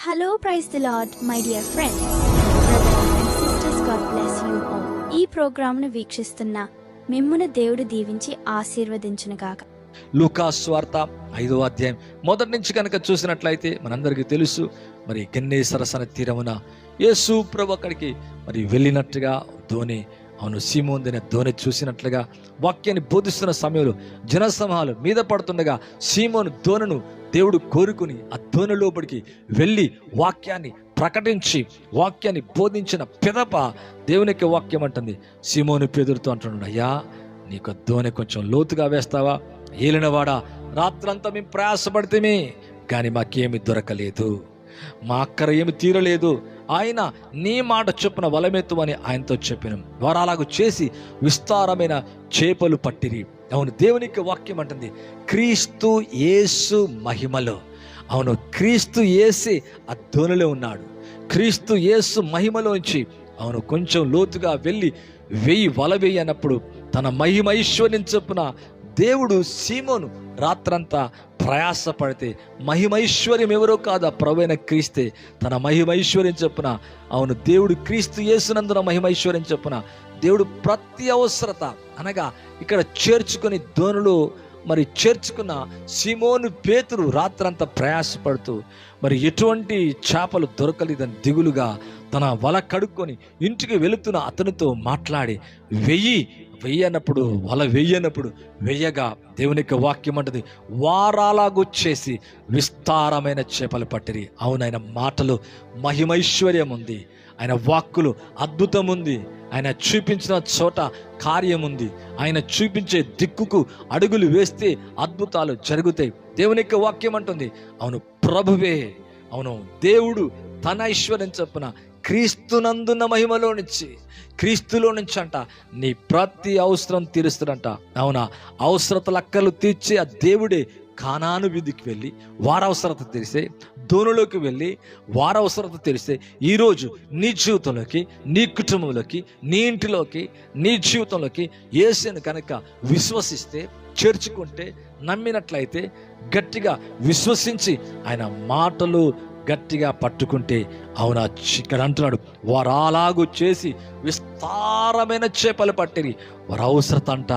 Hello, praise the Lord, my dear friends. Brothers and sisters, God bless you all. ఈ ప్రోగ్రామ్ను వీక్షిస్తున్న మిమ్మును దేవుడు దీవించి ఆశీర్వదించునుగాక. లూకా సువార్త 5వ అధ్యాయం మొదటి నుంచి కనుక చూసినట్లయితే మనందరికీ తెలుసు, మరి గెన్నేసరసన తీరమున యేసు ప్రభు అక్కడికి మరి వెళ్ళినట్టుగా ధోని సీమోను ధోని చూసినట్లుగా వాక్యాన్ని బోధిస్తున్న సమయంలో జనసమూహాలు మీద పడుతుండగా సీమోను ధోనను దేవుడు కోరుకుని ఆ ధోని లోపలికి వెళ్ళి వాక్యాన్ని ప్రకటించి వాక్యాన్ని బోధించిన పిదప దేవునికి వాక్యం అంటుంది, సీమోను పేదరుతో అంటున్నాడు, అయ్యా నీకు ధోని కొంచెం లోతుగా వేస్తావా? ఏలినవాడా, రాత్రంతా మేము ప్రయాసపడితేమే కానీ మాకేమి దొరకలేదు, మా అక్కర ఏమి తీరలేదు. ఆయన నీ మాట చొప్పున వలమెత్తుమని ఆయనతో చెప్పాను. వారు అలాగూ చేసి విస్తారమైన చేపలు పట్టిరి. అవును, దేవునికి వాక్యం అంటుంది, క్రీస్తు యేసు మహిమలో, అవును క్రీస్తు యేసే ఆ ధోనిలో ఉన్నాడు. క్రీస్తు యేసు మహిమలోంచి అవును కొంచెం లోతుగా వెళ్ళి వల వేయి అన్నప్పుడు తన మహిమైశ్వర్యం చొప్పున దేవుడు సీమోను రాత్రంతా ప్రయాసపడితే, మహిమైశ్వర్యం ఎవరో కాదు, ప్రభువైన క్రీస్తే తన మహిమైశ్వర్యం చొప్పున, అవును దేవుడు క్రీస్తు యేసునందున మహిమైశ్వర్యం చొప్పున దేవుడు ప్రతి అవసరత అనగా ఇక్కడ చేర్చుకొని ధోనిలో మరి చేర్చుకున్న సీమోను పేతురు రాత్రంతా ప్రయాసపడుతూ మరి ఎటువంటి చేపలు దొరకలేదని దిగులుగా తన వల కడుక్కొని ఇంటికి వెళుతున్న అతనితో మాట్లాడి వెయ్యి అన్నప్పుడు వల వెయ్యనప్పుడు వెయ్యగా దేవునికి వాక్యం అంటది, వారాలాగొచ్చేసి విస్తారమైన చేపలు పట్టిరి. అవును, ఆయన మాటలు మహిమైశ్వర్యం ఉంది, ఆయన వాక్కులు అద్భుతం ఉంది, ఆయన చూపించిన చోట కార్యం ఉంది, ఆయన చూపించే దిక్కుకు అడుగులు వేస్తే అద్భుతాలు జరుగుతాయి. దేవునికి వాక్యం అంటుంది, అవును ప్రభువే, అవును దేవుడు తన ఐశ్వర్యం చొప్పున క్రీస్తునందున్న మహిమలో నుంచి, క్రీస్తులో నుంచి అంట నీ ప్రతి అవసరం తీరుస్తాడంట. అవునా, అవసరతలు అక్కర్లు తీర్చే ఆ దేవుడే కానాను వీధికి వెళ్ళి వారి అవసరత తీరిస్తే, ధోనిలోకి వెళ్ళి వారి అవసరత తీరిస్తే, ఈరోజు నీ జీవితంలోకి, నీ కుటుంబంలోకి, నీ ఇంటిలోకి, నీ జీవితంలోకి యేసుని కనుక విశ్వసిస్తే, చేర్చుకుంటే, నమ్మినట్లయితే, గట్టిగా విశ్వసించి ఆయన మాటలు గట్టిగా పట్టుకుంటే, అవునా ఇక్కడ అంటున్నాడు, వారు అలాగూ చేసి విస్తారమైన చేపలు పట్టిరి. వారి అవసరత అంట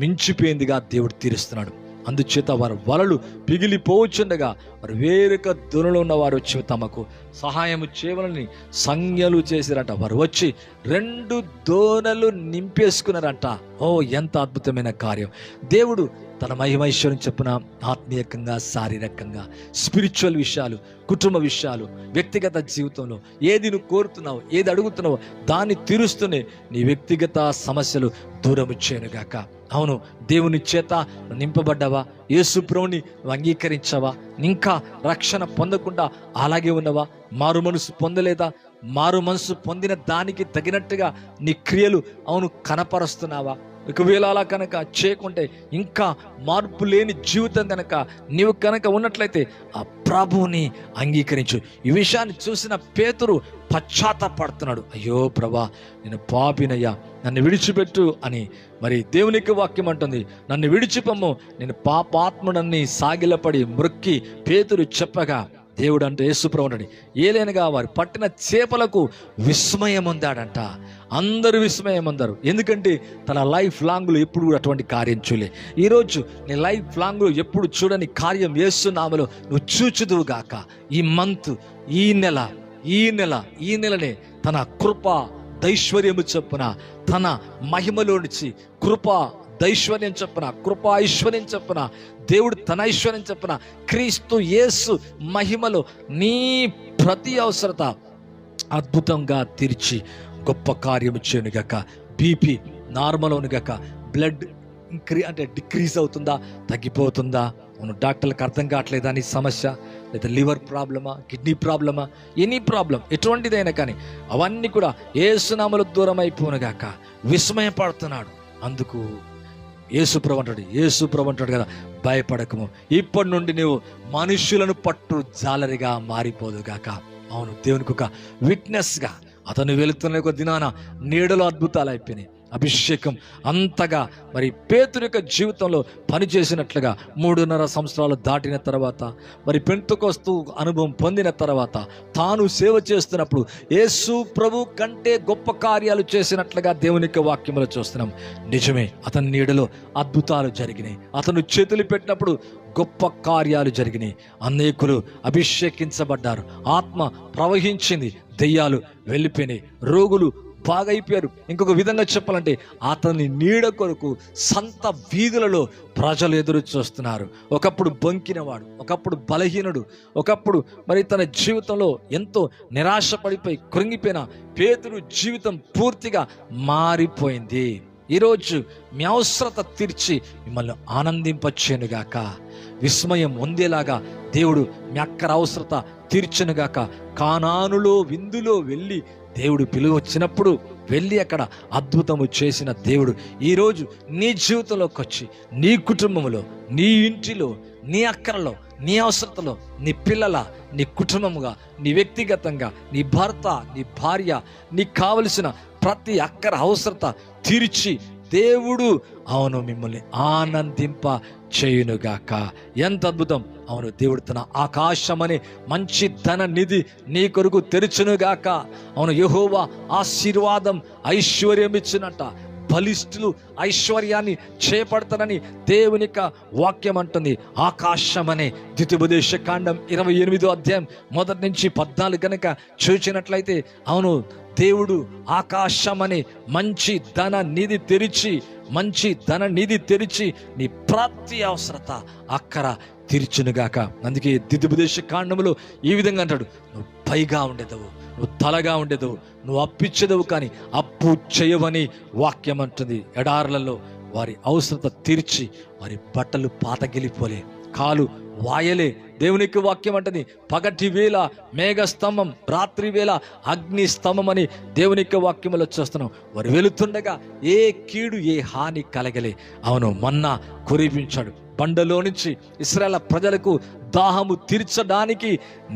మించిపోయిందిగా దేవుడు తీరుస్తున్నాడు. అందుచేత వారి వలలు పిగిలిపోవచ్చుండగా వారు వేరొక ధోనిలో ఉన్న వారు వచ్చి తమకు సహాయం చేయవలని సంజ్ఞలు చేసిరంట. వారు వచ్చి 2 ధోనలు నింపేసుకున్నారంట. ఓ ఎంత అద్భుతమైన కార్యం! దేవుడు తన మహిమైశ్వర్యం చెప్పున ఆత్మీయంగా, శారీరకంగా, స్పిరిచువల్ విషయాలు, కుటుంబ విషయాలు, వ్యక్తిగత జీవితంలో ఏది నువ్వు కోరుతున్నావు, ఏది అడుగుతున్నావో దాన్ని తీరుస్తూనే నీ వ్యక్తిగత సమస్యలు దూరం చేయనుగాక. అవును, దేవుని చేత నింపబడ్డావా? యేసు ప్రభువుని అంగీకరించావా? ఇంకా రక్షణ పొందకుండా అలాగే ఉన్నవా? మారు మనసు పొందలేదా? మారు మనసు పొందిన దానికి తగినట్టుగా నీ క్రియలు అవును కనపరుస్తున్నావా? ఒకవేళ అలా కనుక చేయకుంటే, ఇంకా మార్పు లేని జీవితం కనుక నీవు కనుక ఉన్నట్లయితే ఆ ప్రభువుని అంగీకరించు. ఈ విషయాన్ని చూసిన పేతురు పశ్చాత్తాపడుతున్నాడు, అయ్యో ప్రభా నేను పాపినయ్యా, నన్ను విడిచిపెట్టు అని. మరి దేవునికి వాక్యం అంటుంది, నన్ను విడిచిపొమ్ము, నేను పాపాత్ముడని సాగిలపడి మ్రొక్కి పేతురు చెప్పగా దేవుడు అంటే యేసుప్రభువు అంటాడు, ఏలైనగా వారు పట్టిన చేపలకు విస్మయం ఉందాడంట. అందరూ విస్మయం అందారు, ఎందుకంటే తన లైఫ్ లాంగ్లో ఎప్పుడు అటువంటి కార్యం చూలే. ఈరోజు నీ లైఫ్ లాంగ్లో ఎప్పుడు చూడని కార్యం యేసు నామములో నువ్వు చూచుదువుగాక. ఈ మంత్, ఈ నెలనే తన కృప దైశ్వర్యము చొప్పున, తన మహిమలో నుంచి కృప దైశ్వర్యం చొప్పున, కృపా ఐశ్వర్యం చొప్పున, దేవుడు తన ఐశ్వర్యం చొప్పున క్రీస్తు యేసు మహిమలో నీ ప్రతి అవసరత అద్భుతంగా తీర్చి గొప్ప కార్యము చేయనుగాక. బీపీ నార్మల్ అవునుగాక. బ్లడ్ డిక్రీజ్ అవుతుందా, తగ్గిపోతుందా? డాక్టర్లకు అర్థం కావట్లేదా నీ సమస్య? లేదా లివర్ ప్రాబ్లమా, కిడ్నీ ప్రాబ్లమా, ఎనీ ప్రాబ్లం ఎటువంటిదైనా కానీ అవన్నీ కూడా యేసునామములో దూరం అయిపోనుగాక. విస్మయపడుతున్నాడు. అందుకు యేసుప్రభు అంటాడు కదా, భయపడకము, ఇప్పటి నుండి నువ్వు మనుష్యులను పట్టు జాలరిగా మారిపోదుగాక. అవును, దేవునికి ఒక విట్నెస్గా అతను వెళుతున్న ఒక దినాన నీడలో అద్భుతాలు అయిపోయినాయి. అభిషేకం అంతగా మరి పేతురు యొక్క జీవితంలో పనిచేసినట్లుగా 3.5 సంవత్సరాలు దాటిన తర్వాత మరి పెంతెకొస్తు అనుభవం పొందిన తర్వాత తాను సేవ చేస్తున్నప్పుడు యేసు ప్రభు కంటే గొప్ప కార్యాలు చేసినట్లుగా దేవుని యొక్క వాక్యంలో చూస్తున్నాం. నిజమే, అతని నీడలో అద్భుతాలు జరిగినాయి. అతను చేతులు పెట్టినప్పుడు గొప్ప కార్యాలు జరిగినాయి. అనేకులు అభిషేకించబడ్డారు. ఆత్మ ప్రవహించింది. దెయ్యాలు వెళ్ళిపోయినాయి. రోగులు బాగైపోయారు. ఇంకొక విధంగా చెప్పాలంటే అతని నీడ కొరకు సంత వీధులలో ప్రజలు ఎదురు చూస్తున్నారు. ఒకప్పుడు బొంకినవాడు, ఒకప్పుడు బలహీనుడు, ఒకప్పుడు మరి తన జీవితంలో ఎంతో నిరాశ పడిపోయి కృంగిపోయిన పేతురు జీవితం పూర్తిగా మారిపోయింది. ఈరోజు మీ అవసరత తీర్చి మిమ్మల్ని ఆనందింపచేయునుగాక. విస్మయం పొందేలాగా దేవుడు మీ అక్కర అవసరత తీర్చునుగాక. కానానులో విందులో వెళ్ళి దేవుడు పిలువ వచ్చినప్పుడు వెళ్ళి అక్కడ అద్భుతము చేసిన దేవుడు ఈరోజు నీ జీవితంలోకి వచ్చి నీ కుటుంబంలో, నీ ఇంటిలో, నీ అక్కరలో, నీ అవసరతలో, నీ పిల్లల, నీ కుటుంబముగా, నీ వ్యక్తిగతంగా, నీ భర్త, నీ భార్య, నీకు కావలసిన ప్రతి అక్కర అవసరత తీర్చి దేవుడు అవును మిమ్మల్ని ఆనందింప చేయునుగాక. ఎంత అద్భుతం! అవును, దేవుడు తన ఆకాశమనే మంచి ధన నిధి నీ కొరకు తెరుచునుగాక. అవును, యెహోవా ఆశీర్వాదం ఐశ్వర్యం ఇచ్చినట్ట. బలిష్ఠులు ఐశ్వర్యాన్ని చేపడతారని దేవుని యొక్క వాక్యం అంటుంది. ఆకాశమనే ద్వితీయోపదేశ కాండం 28వ అధ్యాయం 1 నుంచి 14 కనుక చూచినట్లయితే అవును, దేవుడు ఆకాశమనే మంచి ధన నిధి తెరిచి నీ ప్రతి అవసరత అక్కర తీర్చునుగాక. అందుకే ద్వితీయోపదేశ కాండములో ఈ విధంగా అంటాడు, నువ్వు పైగా ఉండేదవు, నువ్వు తలగా ఉండేదవు, నువ్వు అప్పిచ్చేదవు కానీ అప్పు చేయవని వాక్యం అంటుంది. ఎడారులలో వారి అవసరత తీర్చి వారి బట్టలు పాతగిలిపోలే, కాలు వాయలే. దేవునికి వాక్యం అంటది, పగటి వేళ మేఘస్తంభం, రాత్రి వేళ అగ్ని స్తంభం అని దేవునికి వాక్యములో చూస్తున్నాం. వారు వెళుతుండగా ఏ కీడు ఏ హాని కలగలే. అవును, మన్నా కురిపించాడు. బండలో నుంచి ఇశ్రాయేలు ప్రజలకు దాహము తీర్చడానికి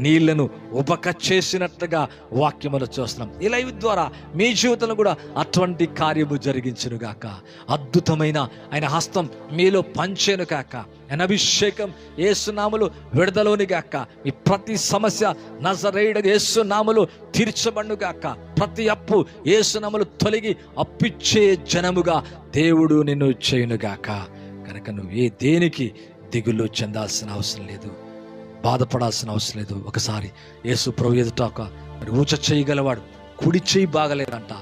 నీళ్లను ఉపక చేసినట్లుగా వాక్యములు చూస్తున్నాం. ఈ లైవ్ ద్వారా మీ జీవితంలో కూడా అటువంటి కార్యము జరిగించునుగాక. అద్భుతమైన ఆయన హస్తం మీలో పంచేను కాక. ఆయన అభిషేకం యేసు నామములో విడుదలోని గాక. మీ ప్రతి సమస్య నజరేయుడైన యేసు నామములో తీర్చబడునుగాక. ప్రతి అప్పు యేసు నామములో తొలగి అప్పిచ్చే జనముగా దేవుడు నిన్ను చేయునుగాక. కనుక నువ్వు దేనికి దిగులు చెందాల్సిన అవసరం లేదు, బాధపడాల్సిన అవసరం లేదు. ఒకసారి యేసు ప్రభు ఎదుట మరి ఊచ చేయగలవాడు, కుడి చెయ్యి బాగలేదంట.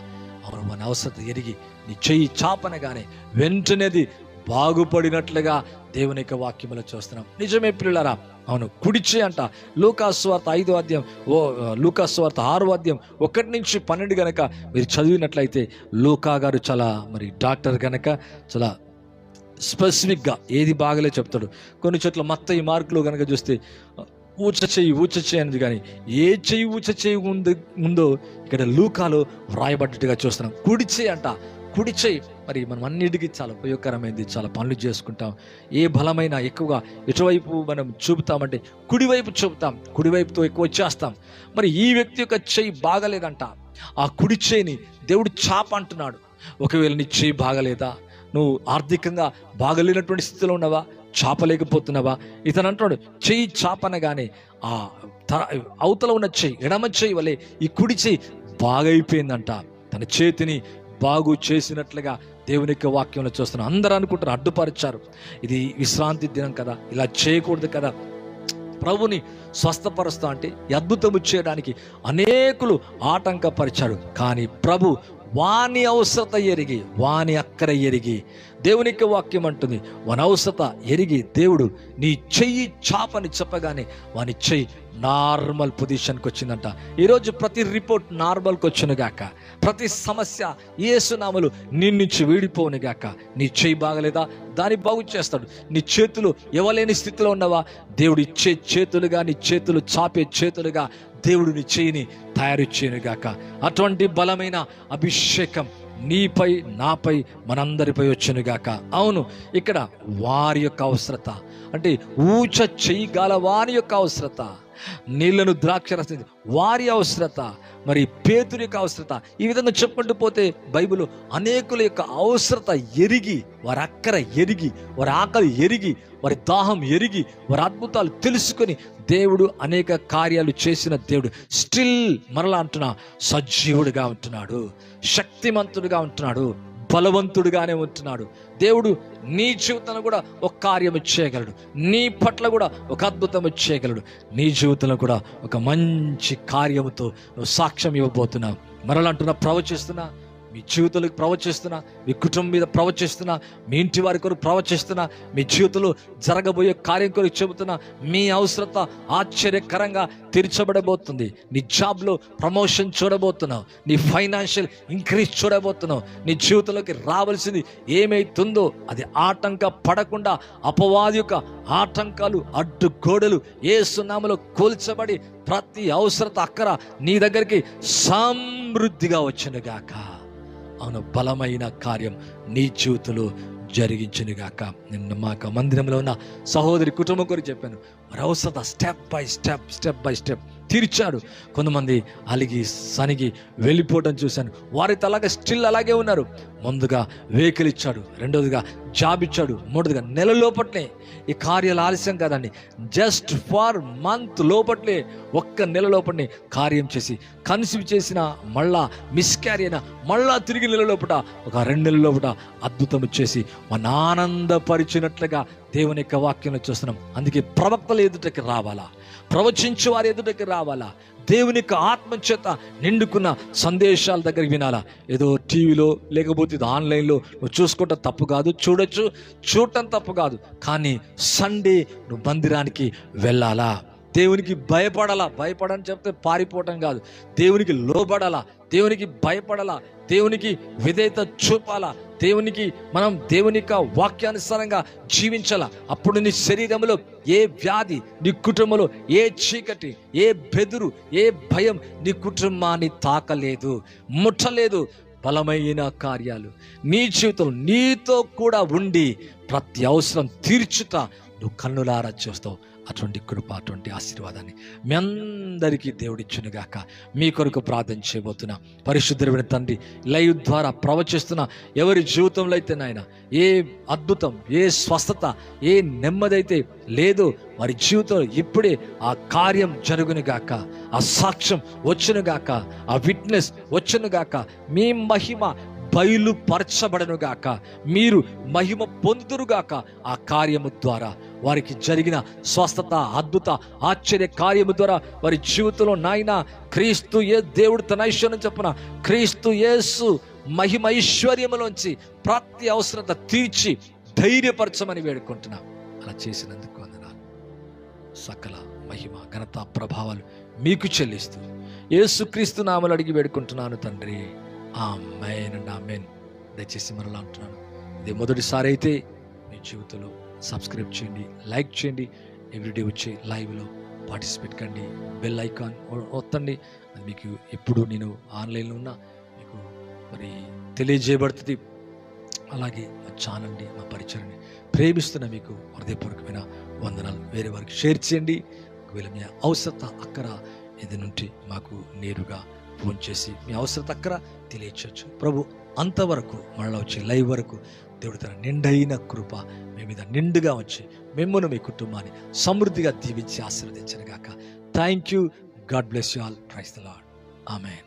అవును, మన అవసరం ఎరిగి నీ చెయ్యి చాపనగానే వెంటనేది బాగుపడినట్లుగా దేవుని యొక్క వాక్యములో చూస్తున్నాం. నిజమే పిల్లలారా, అవును, కుడి చెయ్యి అంట. లూకాసు సువార్త 5వ అధ్యాయం, లూకాసు సువార్త 6వ అధ్యాయం 1 నుంచి 12 గనక మీరు చదివినట్లయితే లూకా గారు చాలా మరి డాక్టర్ గనక చాలా స్పెసిఫిక్గా ఏది బాగలే చెప్తాడు. కొన్ని చోట్ల మత్తయి మార్కులో కనుక చూస్తే ఊచ చెయ్యి అనేది, కానీ ఏ చెయ్యి ఊచ చెయ్యి ఉందో ఇక్కడ లూకాలో వ్రాయబడ్డట్టుగా చూస్తున్నాం. కుడి చెయ్యి అంట. కుడి చెయ్యి మరి మనం అన్నిటికీ చాలా ఉపయోగకరమైంది, చాలా పనులు చేసుకుంటాం. ఏ బలమైనా ఎక్కువగా ఎటువైపు మనం చూపుతామంటే కుడివైపు చూపుతాం, కుడివైపుతో ఎక్కువ వచ్చేస్తాం. మరి ఈ వ్యక్తి యొక్క చెయ్యి బాగలేదంట. ఆ కుడి చెయ్యిని దేవుడు చాప అంటున్నాడు. ఒకవేళ నీ చెయ్యి బాగలేదా, నువ్వు ఆర్థికంగా బాగలేనటువంటి స్థితిలో ఉన్నావా, చాపలేకపోతున్నావా, ఇతను అంటున్నాడు చెయ్యి చాపనగానే ఆ అవతల ఉన్న చెయ్యి, ఎడమ చెయ్యి వలె ఈ కుడి చెయ్యి బాగైపోయిందంట. తన చేతిని బాగు చేసినట్లుగా దేవుని యొక్క వాక్యంలో చూస్తున్నాం. అందరూ అనుకుంటారు అడ్డుపరిచారు, ఇది విశ్రాంతి దినం కదా, ఇలా చేయకూడదు కదా. ప్రభుని స్వస్థపరుస్తా అంటే అద్భుతము చేయడానికి అనేకులు ఆటంకపరిచారు. కానీ ప్రభు వాని అవసరత ఎరిగి, వాని అక్కర ఎరిగి, దేవునికి వాక్యం అంటుంది వాని అవసరత ఎరిగి దేవుడు నీ చెయ్యి చాపని చెప్పగానే వాని చెయ్యి నార్మల్ పొజిషన్కి వచ్చిందంట. ఈరోజు ప్రతి రిపోర్ట్ నార్మల్కి వచ్చునుగాక. ప్రతి సమస్య యేసునామములో నీ నుంచి వీడిపోనుగాక. నీ చెయ్యి బాగలేదా, దాన్ని బాగు చేస్తాడు. నీ చేతులు ఇవ్వలేని స్థితిలో ఉన్నవా, దేవుడు ఇచ్చే చేతులుగా, నీ చేతులు చాపే చేతులుగా దేవుడు నీ చెయ్యిని తయారు చేయనుగాక. అటువంటి బలమైన అభిషేకం నీపై, నాపై, మనందరిపై వచ్చునుగాక. అవును, ఇక్కడ వారి యొక్క అవసరత అంటే ఊచ చెయ్యగల వారి యొక్క అవసరత, నీళ్లను ద్రాక్షరసం, వారి అవసరత, మరి పేతురు యొక్క అవసరత, ఈ విధంగా చెప్పుకుంటూ పోతే బైబిల్ అనేకుల యొక్క అవసరత ఎరిగి, వారి అక్కర ఎరిగి, వారి ఆకలి ఎరిగి, వారి దాహం ఎరిగి, వారి అద్భుతాలు తెలుసుకొని దేవుడు అనేక కార్యాలు చేసిన దేవుడు స్టిల్ మరలా అంటున్నా సజీవుడిగా ఉంటున్నాడు, శక్తిమంతుడిగా ఉంటున్నాడు, బలవంతుడిగానే ఉంటున్నాడు. దేవుడు నీ జీవితంలో కూడా ఒక కార్యం చేయగలడు, నీ పట్ల కూడా ఒక అద్భుతం చేయగలడు. నీ జీవితంలో కూడా ఒక మంచి కార్యముతో నువ్వు సాక్ష్యం ఇవ్వబోతున్నావు. మరలంటున్నా ప్రవచిస్తున్నా, మీ జీవితంలోకి ప్రవచిస్తున్నా, మీ కుటుంబం మీద ప్రవచిస్తున్నా, మీ ఇంటి వారి కొరకు ప్రవచిస్తున్నా, మీ జీవితంలో జరగబోయే కార్యం కొరకు చెబుతున్నా. మీ అవసరత ఆశ్చర్యకరంగా తీర్చబడబోతుంది. నీ జాబ్లో ప్రమోషన్ చూడబోతున్నావు, నీ ఫైనాన్షియల్ ఇంక్రీజ్ చూడబోతున్నావు. నీ జీవితంలోకి రావాల్సింది ఏమైతుందో అది ఆటంక పడకుండా అపవాది యొక్క ఆటంకాలు, అడ్డుగోడలు యేసు నామములో కూల్చబడి ప్రతి అవసరత అక్కర నీ దగ్గరికి సమృద్ధిగా వచ్చునుగాక. అవును, బలమైన కార్యం నీ జీవితంలో జరిగించునుగాక. నిన్న మాకు మందిరంలో ఉన్న సహోదరి కుటుంబం కొరకు చెప్పాను. మరి అవసరత స్టెప్ బై స్టెప్ తీర్చాడు. కొంతమంది అలిగి సనిగి వెళ్ళిపోవడం చూశాను. వారితో అలాగే స్టిల్ అలాగే ఉన్నారు. ముందుగా వెహికల్ ఇచ్చాడు, రెండోదిగా జాబ్ ఇచ్చాడు, మూడోదిగా నెల లోపట్లే. ఈ కార్యాలు ఆలస్యం కాదండి, జస్ట్ ఫర్ మంత్ లోపట్లే, ఒక్క నెల లోపట్నే కార్యం చేసి కన్సీవ్ చేసిన, మళ్ళా మిస్క్యారీ అయినా మళ్ళా తిరిగి నెల లోపట, ఒక 2 నెలల లోపట అద్భుతం చేసి మన ఆనందపరిచినట్లుగా దేవుని యొక్క వాక్యంలో చూస్తున్నాం. అందుకే ప్రవక్తల ఎదుటకి రావాలా, ప్రవచించే వారి ఎదుటకి రావాలా, దేవుని యొక్క ఆత్మ చేత నిండుకున్న సందేశాల దగ్గరికి వినాలా. ఏదో టీవీలో లేకపోతే ఇది ఆన్లైన్లో నువ్వు చూసుకోవటం తప్పు కాదు, చూడటం తప్పు కాదు. కానీ సండే నువ్వు మందిరానికి వెళ్ళాలా, దేవునికి భయపడాలా. భయపడని చెప్తే పారిపోవటం కాదు, దేవునికి లోబడాలా, దేవునికి భయపడాలా, దేవునికి విధేయత చూపాలా, మనం దేవుని యొక్క వాక్యానుసారంగా జీవించాలా. అప్పుడు నీ శరీరంలో ఏ వ్యాధి, నీ కుటుంబంలో ఏ చీకటి, ఏ బెదురు, ఏ భయం నీ కుటుంబాన్ని తాకలేదు, ముట్టలేదు. బలమైన కార్యాలు నీ జీవితంలో నీతో కూడా ఉండి ప్రతి అవసరం తీర్చుతా నువ్వు కన్నులారా చూస్తావు. అటువంటి కృప, అటువంటి ఆశీర్వాదాన్ని మీ అందరికీ దేవుడిచ్చునుగాక. మీ కొరకు ప్రార్థన చేయబోతున్నా. పరిశుద్ధమైన తండ్రి, లైవ్ ద్వారా ప్రవచిస్తున్న ఎవరి జీవితంలో అయితే నాయన ఏ అద్భుతం, ఏ స్వస్థత, ఏ నెమ్మది అయితే లేదో వారి జీవితంలో ఇప్పుడే ఆ కార్యం జరుగునుగాక, ఆ సాక్ష్యం వచ్చునుగాక, ఆ విట్నెస్ వచ్చునుగాక, మీ మహిమ బయలుపరచబడనుగాక, మీరు మహిమ పొందుదురుగాక. ఆ కార్యము ద్వారా వారికి జరిగిన స్వస్థత, అద్భుత ఆశ్చర్య కార్యము ద్వారా వారి జీవితంలో నాయన క్రీస్తు దేవుడు తన ఐశ్వర్యం చెప్పున క్రీస్తు యేసు మహిమ ఐశ్వర్యములోంచి ప్రతి అవసరత తీర్చి ధైర్యపరచమని వేడుకుంటున్నా. అలా చేసినందుకు వందనాలు. సకల మహిమ ఘనత ప్రభావాలు మీకు చెల్లిస్తూ యేసుక్రీస్తు నామములో అడిగి వేడుకుంటున్నాను తండ్రి. ఆమేన్ అండ్ ఆమేన్. దయచేసి మరలా అంటున్నాను, ఇది మొదటిసారి అయితే మీ జీవితంలో సబ్స్క్రైబ్ చేయండి, లైక్ చేయండి, ఎవ్రీడే వచ్చే లైవ్లో పార్టిసిపేట్ కండి, బెల్ ఐకాన్ వత్తండి. అది మీకు ఎప్పుడు నేను ఆన్లైన్లో ఉన్నా మీకు మరి తెలియజేయబడుతుంది. అలాగే మా ఛానల్ని, మా పరిచయాన్ని ప్రేమిస్తున్న మీకు హృదయపూర్వకమైన వందనాలు. వేరే వారికి షేర్ చేయండి. ఒకవేళ మీ అవసరత అక్కర ఇది నుండి మాకు నేరుగా ఫోన్ చేసి మీ అవసరత అక్కర తెలియచేయచ్చు. ప్రభు అంతవరకు మళ్ళీ వచ్చే లైవ్ వరకు దేవుడు తన నిండైన కృప మీ మీద నిండుగా వచ్చి మిమ్మల్ని, మీ కుటుంబాన్ని సమృద్ధిగా దీవించి ఆశీర్వదించను గాక. Thank you. God bless you all. Praise the Lord. Amen.